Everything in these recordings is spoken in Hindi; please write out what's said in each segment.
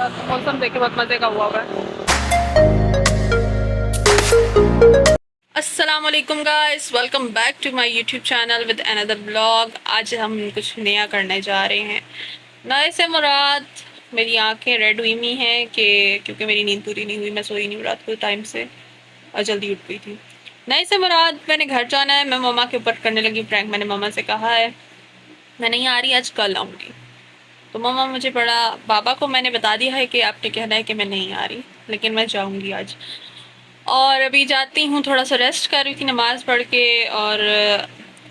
मौसम देख के बहुत मज़े का हुआ है। अस्सलामुअलैकुम guys, welcome back to my YouTube channel with another blog. आज हम कुछ नया करने जा रहे हैं। नए से मुराद मेरी आंखें रेड हुई हुई हैं कि क्योंकि मेरी नींद पूरी नहीं हुई, मैं सोई नहीं रात को टाइम से और जल्दी उठ गई थी। नए से मुराद मैंने घर जाना है, मैं मम्मा के ऊपर करने लगी प्रैंक। मैंने मम्मा से कहा है मैं नहीं आ रही, आज कल आऊँगी। तो मम्मा मुझे बड़ा, पापा को मैंने बता दिया है कि आपने कहना है कि मैं नहीं आ रही, लेकिन मैं जाऊँगी आज। और अभी जाती हूँ, थोड़ा सा रेस्ट कर रही थी नमाज़ पढ़ के, और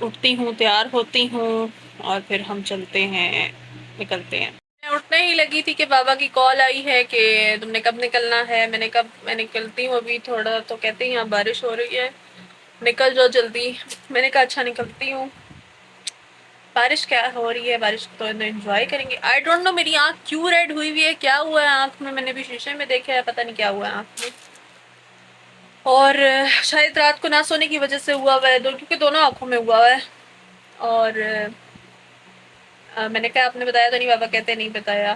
उठती हूँ, तैयार होती हूँ और फिर हम चलते हैं, निकलते हैं। मैं उठने ही लगी थी कि बाबा की कॉल आई है कि तुमने कब निकलना है। मैं निकलती हूँ अभी थोड़ा, तो कहते हैं यहाँ बारिश हो रही है, निकल जाओ जल्दी। मैंने कहा अच्छा निकलती हूँ। बारिश क्या हो रही है, बारिश तो एंजॉय करेंगे। आई डोंट नो मेरी आँख क्यों रेड हुई हुई है, क्या हुआ है आँख में। मैंने भी शीशे में देखा है, पता नहीं क्या हुआ है आँख में। और शायद रात को ना सोने की वजह से हुआ हुआ है, क्योंकि दोनों आँखों में हुआ हुआ है। और मैंने कहा आपने बताया तो नहीं, बाबा कहते नहीं बताया।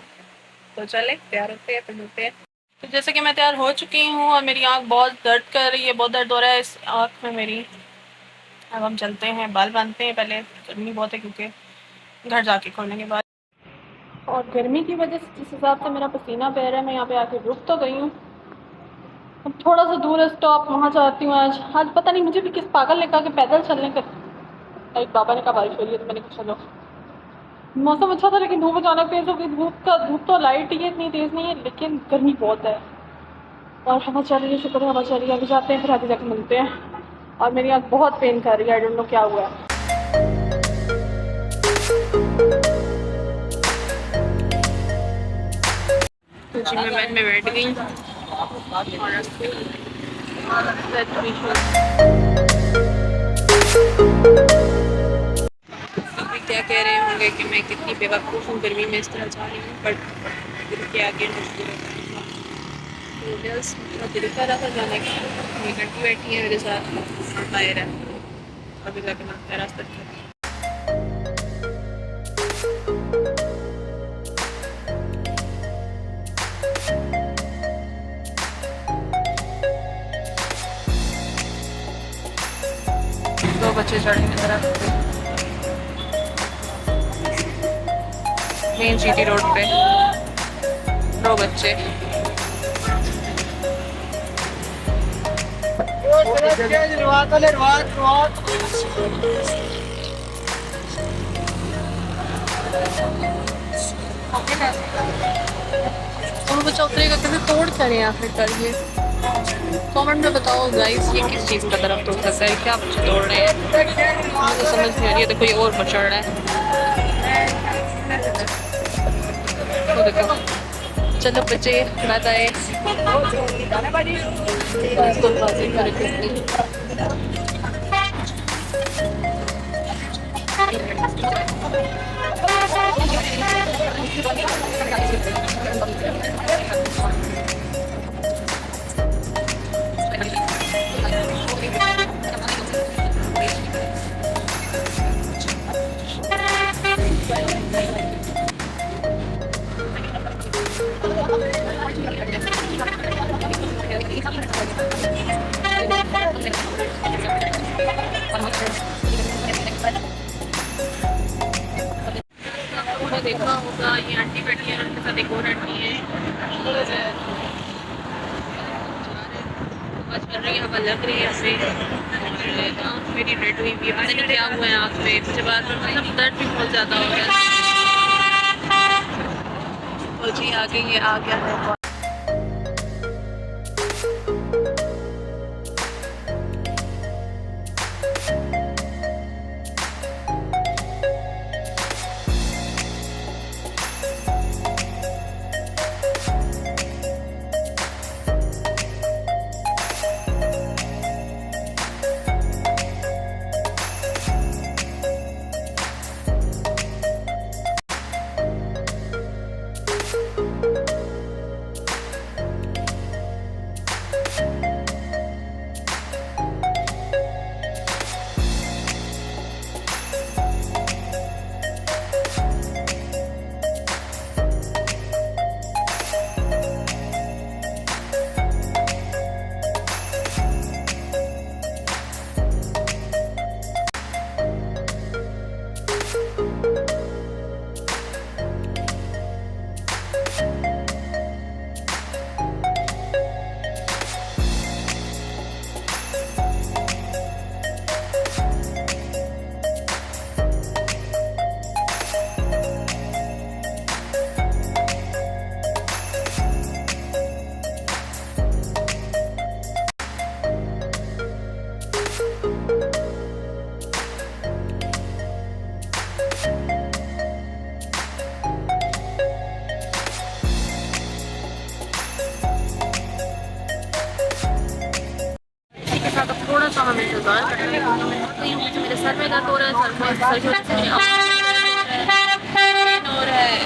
तो चले तैयार होते हैं, फिर मिलते हैं। तो जैसे कि मैं तैयार हो चुकी हूँ और मेरी आँख बहुत दर्द कर रही है, बहुत दर्द हो रहा है इस आँख में मेरी। अब हम चलते हैं, बाल बांधते हैं पहले, गर्मी बहुत है क्योंकि घर जाके खोलने के बाद। और गर्मी की वजह से जिस हिसाब से मेरा पसीना बह रहा है, मैं यहाँ पे आके रुक तो गई हूँ। अब थोड़ा सा दूर है स्टॉप, वहाँ जाती हूँ। आज पता नहीं मुझे भी किस पागल ने कहा कि पैदल चलने का। एक बाबा ने कहा बारिश हो रही है, तो मैंने कहा चलो। मौसम अच्छा था लेकिन धूप अचानक तेज हो गई। धूप तो लाइट ही है, इतनी तेज नहीं है, लेकिन गर्मी बहुत है। और हवा चल रही है, शुक्र है हवा चल रही है। अभी जाते हैं, फिर आगे जाके मिलते हैं। और मेरी आँख बहुत पेन कर रही है, आई डोंट नो क्या हुआ है। तो जी मैं वैन में बैठ गई और क्या कह रहे होंगे कि मैं कितनी बेवकूफ़ हूँ, गर्मी में इस तरह जा रही हूँ, बट दिल के आगे मजबूर होता है। तो बस मेरा दिल कर रहा था जाने का। ये घंटी बैठी है मेरे साथ, टायर है, अभी जाके लगता है रास्ता तक। दो बच्चे चढ़े मेरी तरफ मेन जीटी रोड पे, दो बच्चे। और बच्चा उतरेगा कैसे, तोड़ करें आखिर कर ये। कमेंट में बताओ गाइस, ये किस चीज़ का तरफ तोड़ सकता है, क्या बच्चे तोड़ रहे हैं, मुझे तो समझ नहीं आ रही है। तो कोई और पर चढ़ रहा है, तो देखो। चलो बच्चे बाय बाय। देखा होगा ये आंटी बैठी है, उनके साथ एक और आंटी है, आवाज़ कर रही है, हवा लग रही है हमें। आँख मेरी रेड हुई भी, पता नहीं क्या हुआ है आँख में, मुझे बार बार मतलब दर्द भी बहुत ज़्यादा हो रहा है। और जी आ गई है, आ गया है। इंतजार कर रहे हैं। मुझे मेरे सर में दर्द हो रहा है, सर में सर की वजह से मेरी हो रहा है,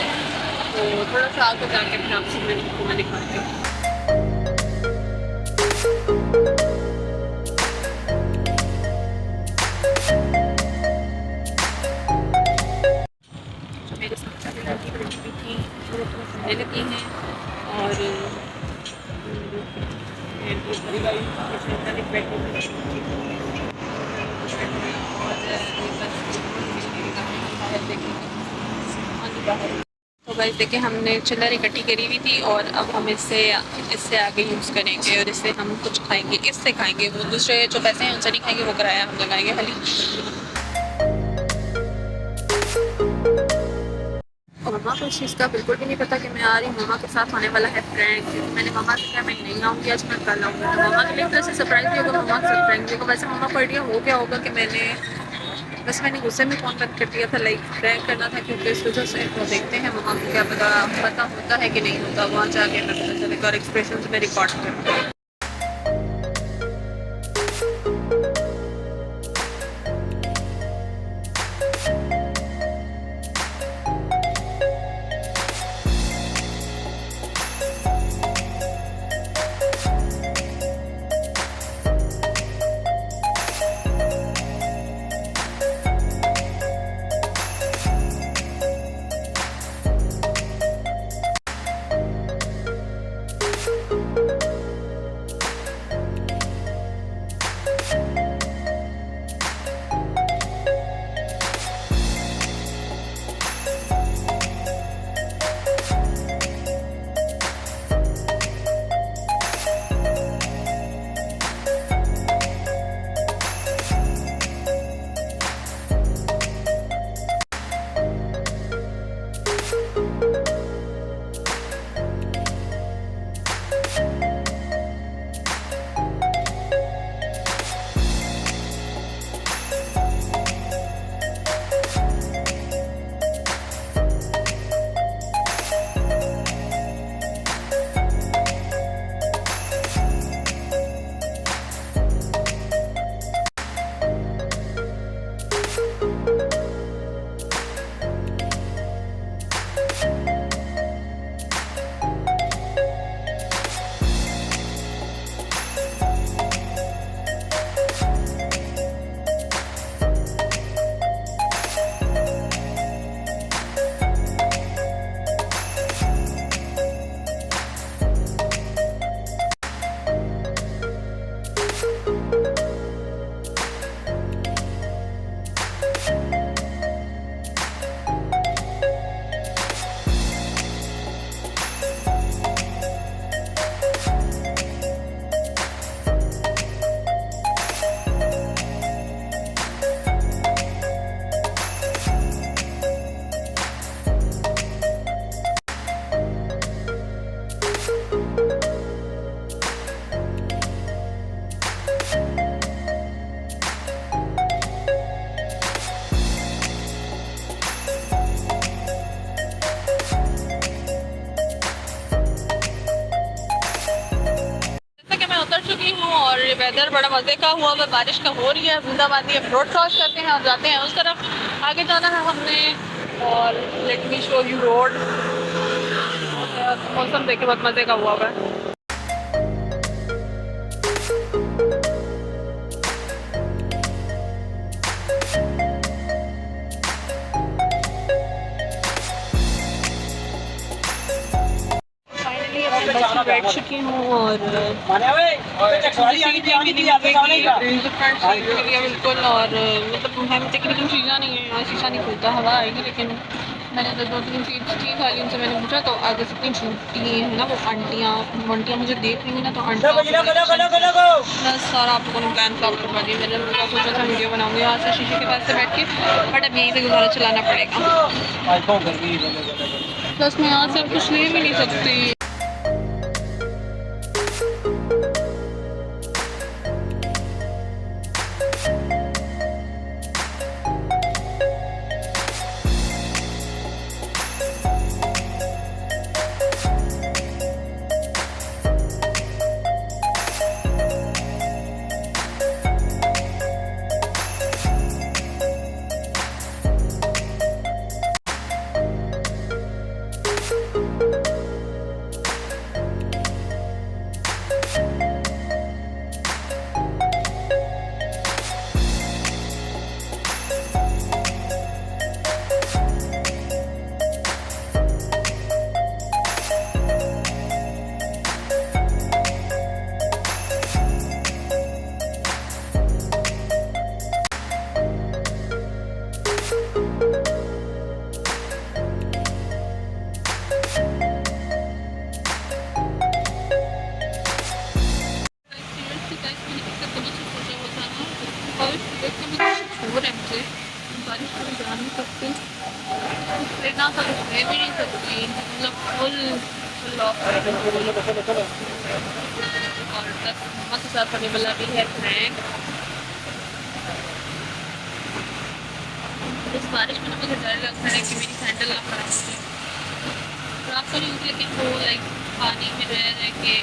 तो थोड़ा सा आगे जाके फिर आपसे मैं दिखाती हूँ। मेरे साथ लगी लगी हैं और तो गाइस देखिए हमने चिल्लर इकट्ठी करी हुई थी और अब हम इससे आगे यूज़ करेंगे और इससे हम कुछ खाएंगे, इससे खाएंगे। वो दूसरे जो पैसे हैं उनसे नहीं खाएंगे, वो किराया हम लगाएंगे खाली। और मम्मा को इस चीज़ का बिल्कुल भी नहीं पता कि मैं आ रही हूँ। मम्मा के साथ होने वाला है प्रैंक, क्योंकि मैंने मम्मा से कहा मैं नहीं आऊँगी आज, मैं कल आऊँगी। तो मम्मा के लिए तरह से सरप्राइज भी होगा, मम्मा के साथ प्रैंक भी होगा। वैसे मम्मा पढ़ रही हो क्या होगा कि मैंने गुस्से में फ़ोन बंद कर दिया था, लाइक प्रैंक करना था, क्योंकि इस वजह से वो देखते हैं मम्मा को क्या पता होता है कि नहीं होता। वहाँ जाके मैं पता चलेगा और एक्सप्रेशन में रिकॉर्ड करूँगा। और वेदर बड़ा मज़े का हुआ हुआ, बारिश का हो रही है। बूंदाबांदी। अब रोड क्रॉस करते हैं और जाते हैं उस तरफ, आगे जाना है हमने। और let me show you road. मौसम देखे बहुत मज़े का हुआ है। बैठ चुकी हूँ और बिल्कुल। और मतलब टेक्निकल चीज़ें नहीं है, यहाँ शीशा नहीं खुलता, हवा आएगी। लेकिन मैंने तो 2-3 चीज़ थी खाली, उनसे मैंने पूछा तो आगे से इतनी छूटी है ना, वो आंटियाँ मुझे देख रही ना, तो आंटियाँ बस सारा आप लोगों ने प्लान फ्लॉप करवा दिया। मैंने उनका सोचा था वीडियो बनाऊंगी यहाँ से शीशे के पास से बैठ के, बट अब यहीं से गुजारा चलाना पड़ेगा। प्लस मैं यहाँ से कुछ ले भी नहीं सकती। फुल फुल ऑफ और तक मम्मा के साथ होने वाला भी है प्रैंक। इस बारिश में ना मुझे डर लगता है कि मेरी सैंडल ना खराब हो जाए। खराब तो नहीं होगी लेकिन वो लाइक पानी में रह के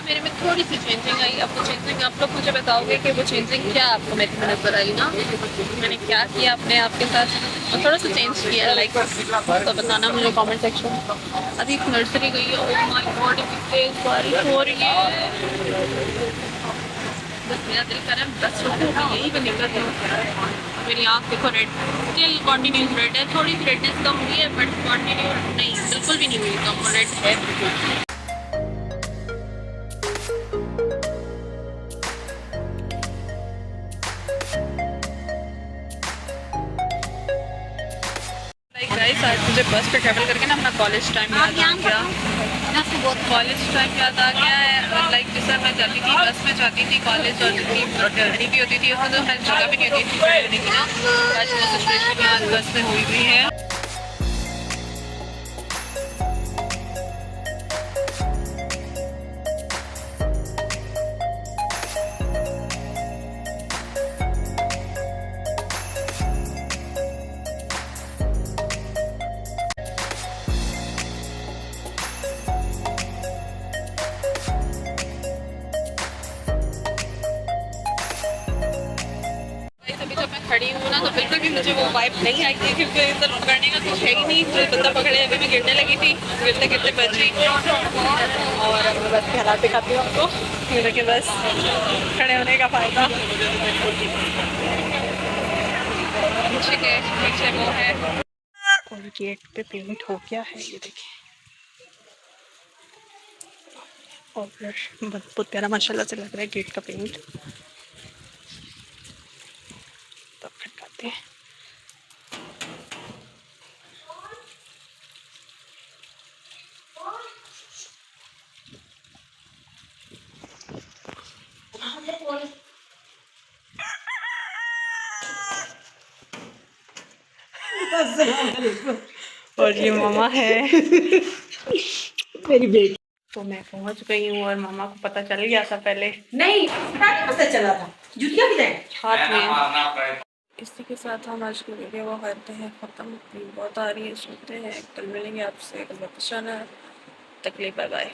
मेरे में थोड़ी सी चेंजिंग आई। अब वो चेंजिंग आप लोग मुझे बताओगे कि वो चेंजिंग क्या आपको मेरे में नजर आई ना, मैंने क्या किया अपने आप के साथ और थोड़ा सा चेंज किया लाइक, तो बताना मुझे कमेंट सेक्शन। अभी नर्सरी गई है, ओह माय गॉड इतनी तेज बारिश हो रही है। बस मेरा दिल कर रहा है बस रुको यही पे निकल जाऊँ। मेरी आँख देखो रेड, स्टिल कॉन्टीन्यूस रेड है, थोड़ी सी रेडनेस कम हुई है बट कॉन्टीन्यू नहीं, बिल्कुल भी नहीं हुई कम, रेड है बिल्कुल। गाइस आज मुझे बस पे ट्रैवल करके ना अपना कॉलेज टाइम याद आ गया। कॉलेज टाइम याद आ गया है। लाइक जैसा मैं जाती थी बस में जाती थी कॉलेज और जितनी जर्नी भी होती थी उसमें तो हर जगह भी नहीं होती थी रहने की ना। आज वो सिचुएशन आज बस में हुई हुई है। खड़ी हूँ ना तो बिल्कुल भी मुझे वो वाइब नहीं आई थी क्योंकि इधर करने का कुछ है ही नहीं। तो बंदा पकड़े अभी मैं गिरने लगी थी, गिरते गिरते बच गई। और अब मैं बस के हालात दिखाती हूँ आपको। ये देखिए बस खड़े होने का फायदा। पीछे वो है और गेट पे पेंट हो गया है, ये देखिए। और बहुत प्यारा माशाल्लाह से लग रहा है गेट का पेंट। तो खटकाते हैं। और ये मामा है मेरी बेटी। तो मैं पहुंच गई हूँ और मामा को पता चल गया था पहले। नहीं पता चला था, जुतिया भी दें हाथ में। इसी के साथ हम आज की वीडियो को करते हैं ख़त्म। बहुत आ रही है, सुनते हैं, कल मिलेंगे आपसे। तकलीफ, बाय बाय।